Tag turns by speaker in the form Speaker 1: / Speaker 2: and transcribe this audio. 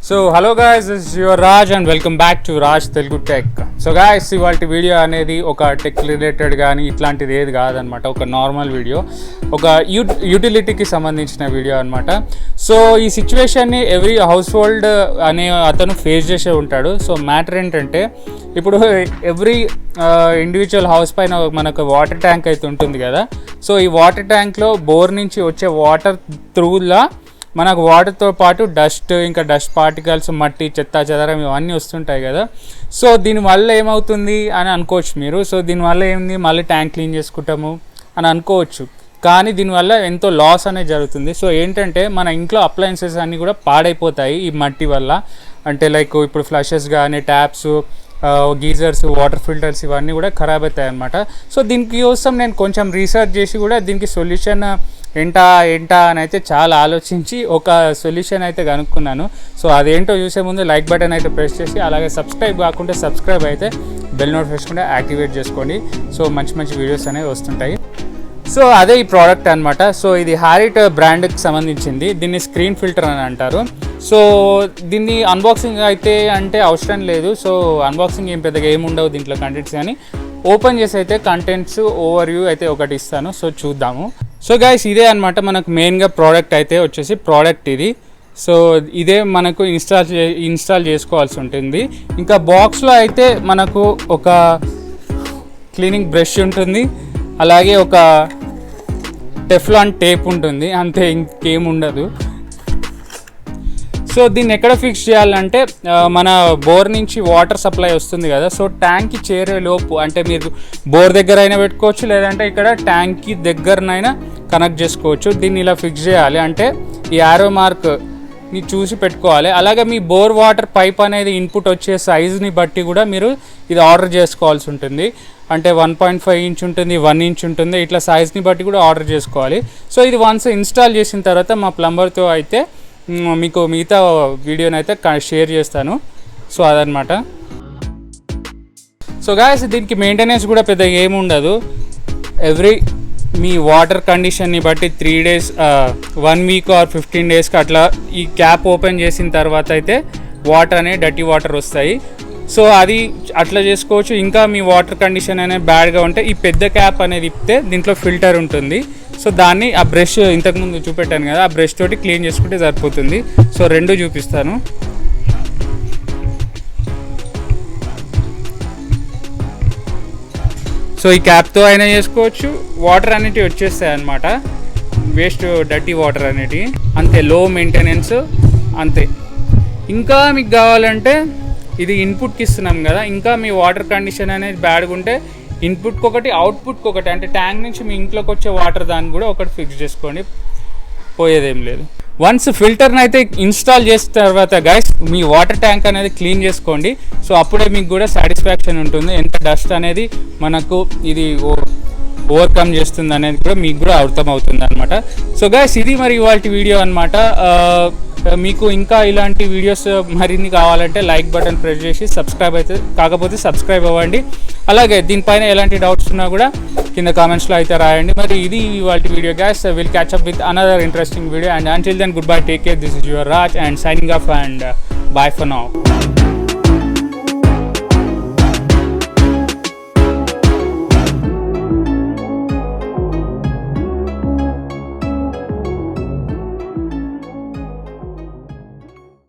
Speaker 1: So hello guys, this is your Raj and welcome back to Raj Telugu Tech. So guys, ఇవాల్టి video అనేది ఒక tech related కానీ ఇట్లాంటిది ఏది కాదనమాట, ఒక నార్మల్ వీడియో, ఒక యూటిలిటీకి సంబంధించిన వీడియో అనమాట. సో ఈ సిచ్యువేషన్ని ఎవ్రీ హౌస్ హోల్డ్ అనే అతను ఫేస్ చేసే ఉంటాడు. సో మ్యాటర్ ఏంటంటే, ఇప్పుడు ఎవ్రీ ఇండివిజువల్ హౌస్ పైన మనకు వాటర్ ట్యాంక్ అయితే ఉంటుంది కదా. సో ఈ వాటర్ ట్యాంక్లో బోర్ నుంచి వచ్చే వాటర్ త్రూలా మనకు వాటర్తో పాటు డస్ట్, ఇంకా డస్ట్ పార్టికల్స్, మట్టి, చెత్త చెదరం ఇవన్నీ వస్తుంటాయి కదా. సో దీనివల్ల ఏమవుతుంది అని అనుకోవచ్చు మీరు. సో దీనివల్ల ఏంది, మళ్ళీ ట్యాంక్ క్లీన్ చేసుకుంటాము అని అనుకోవచ్చు, కానీ దీనివల్ల ఎంతో లాస్ అనేది జరుగుతుంది. సో ఏంటంటే, మన ఇంట్లో అప్లయన్సెస్ అన్నీ కూడా పాడైపోతాయి ఈ మట్టి వల్ల. అంటే లైక్ ఇప్పుడు ఫ్లషెస్ కానీ, ట్యాప్స్, గీజర్స్, వాటర్ ఫిల్టర్స్ ఇవన్నీ కూడా ఖరాబ్ అవుతాయి అన్నమాట. సో దీనికోసం నేను కొంచెం రీసెర్చ్ చేసి కూడా దీనికి సొల్యూషన్ ఏంటా అని అయితే చాలా ఆలోచించి ఒక సొల్యూషన్ అయితే కనుక్కున్నాను. సో అదేంటో చూసే ముందు లైక్ బటన్ అయితే ప్రెస్ చేసి, అలాగే సబ్స్క్రైబ్ కాకుంటే సబ్స్క్రైబ్ అయితే బెల్ నోటిఫికేషన్ కూడా యాక్టివేట్ చేసుకోండి. సో మంచి మంచి వీడియోస్ అనేవి వస్తుంటాయి. సో అదే ఈ ప్రోడక్ట్ అనమాట. సో ఇది హారిట్ బ్రాండ్కి సంబంధించింది. దీన్ని స్క్రీన్ ఫిల్టర్ అని అంటారు. సో దీన్ని అన్బాక్సింగ్ అయితే అంటే అవసరం లేదు. సో అన్బాక్సింగ్ ఏం పెద్దగా ఏముండవు దీంట్లో కంటెంట్స్, కానీ ఓపెన్ చేసి అయితే కంటెంట్స్ ఓవర్ వ్యూ అయితే ఒకటి ఇస్తాను. సో చూద్దాము. సో గైస్, ఇదే అనమాట మనకు మెయిన్గా ప్రోడక్ట్ అయితే వచ్చేసి ప్రోడక్ట్ ఇది. సో ఇదే మనకు ఇన్స్టాల్ చేసుకోవాల్సి ఉంటుంది. ఇంకా బాక్స్లో అయితే మనకు ఒక క్లీనింగ్ బ్రష్ ఉంటుంది, అలాగే ఒక టెఫ్లాన్ టేప్ ఉంటుంది, అంతే, ఇంకేం ఉండదు. సో దీన్ని ఎక్కడ ఫిక్స్ చేయాలంటే, మన బోర్ నుంచి వాటర్ సప్లై వస్తుంది కదా. సో ట్యాంక్కి చేరే లోపు, అంటే మీరు బోర్ దగ్గర అయినా పెట్టుకోవచ్చు, లేదంటే ఇక్కడ ట్యాంక్కి దగ్గరనైనా కనెక్ట్ చేసుకోవచ్చు. దీన్ని ఇలా ఫిక్స్ చేయాలి, అంటే ఈ యారో మార్క్ని చూసి పెట్టుకోవాలి. అలాగే మీ బోర్ వాటర్ పైప్ అనేది ఇన్పుట్ వచ్చే సైజుని బట్టి కూడా మీరు ఇది ఆర్డర్ చేసుకోవాల్సి ఉంటుంది. అంటే 1.5 ఇంచ్ ఉంటుంది, 1 ఇంచ్ ఉంటుంది, ఇట్లా సైజ్ని బట్టి కూడా ఆర్డర్ చేసుకోవాలి. సో ఇది వన్స్ ఇన్స్టాల్ చేసిన తర్వాత మా ప్లంబర్తో అయితే మీకు మిగతా వీడియోని అయితే షేర్ చేస్తాను. సో అదనమాట. సో గాయస్, దీనికి మెయింటెనెన్స్ కూడా పెద్దగా ఏమి ఉండదు. ఎవ్రీ మీ వాటర్ కండిషన్ని బట్టి 3 days, 1 week ఆర్ 15 daysకి అట్లా ఈ క్యాప్ ఓపెన్ చేసిన తర్వాత అయితే వాటర్ అనేది డర్టీ వాటర్ వస్తాయి. సో అది అట్లా చేసుకోవచ్చు. ఇంకా మీ వాటర్ కండిషన్ అనేది బ్యాడ్గా ఉంటే ఈ పెద్ద క్యాప్ అనేది ఇప్పితే దీంట్లో ఫిల్టర్ ఉంటుంది. సో దాన్ని ఆ బ్రష్ ఇంతకుముందు చూపెట్టాను కదా, ఆ బ్రష్ తోటి క్లీన్ చేసుకుంటే సరిపోతుంది. సో రెండు చూపిస్తాను. సో ఈ క్యాప్తో అయినా చేసుకోవచ్చు. వాటర్ అనేటివి వచ్చేస్తాయి అన్నమాట, వేస్ట్ డర్టీ వాటర్ అనేటివి, అంతే, లో మెయింటెనెన్స్, అంతే. ఇంకా మీకు కావాలంటే, ఇది ఇన్పుట్కి ఇస్తున్నాం కదా, ఇంకా మీ వాటర్ కండిషన్ అనేది బ్యాడ్గా ఉంటే ఇన్పుట్కి ఒకటి, అవుట్పుట్కి ఒకటి, అంటే ట్యాంక్ నుంచి మీ ఇంట్లోకి వచ్చే వాటర్ దాన్ని కూడా ఒకటి ఫిక్స్ చేసుకోండి, పోయేదేం లేదు. వన్స్ ఫిల్టర్ని అయితే ఇన్స్టాల్ చేసిన తర్వాత గైస్, మీ వాటర్ ట్యాంక్ అనేది క్లీన్ చేసుకోండి. సో అప్పుడే మీకు కూడా సాటిస్ఫాక్షన్ ఉంటుంది, ఎంత డస్ట్ అనేది మనకు ఇది ఓవర్కమ్ చేస్తుంది అనేది కూడా మీకు కూడా అర్థమవుతుంది అనమాట. సో గైస్, ఇది మరి ఇవాళ వీడియో అనమాట. మీకు ఇంకా ఇలాంటి వీడియోస్ మరిన్ని కావాలంటే లైక్ బటన్ ప్రెస్ చేసి సబ్స్క్రైబ్ అయితే కాకపోతే సబ్స్క్రైబ్ అవ్వండి. అలాగే దీనిపైన ఎలాంటి డౌట్స్ ఉన్నా కూడా కింద కామెంట్స్లో అయితే రాయండి. మరి ఇది ఇవాళ video guys. Will catch up with another interesting video, and until then, goodbye, take care. This is your Raj and signing off, and bye for now.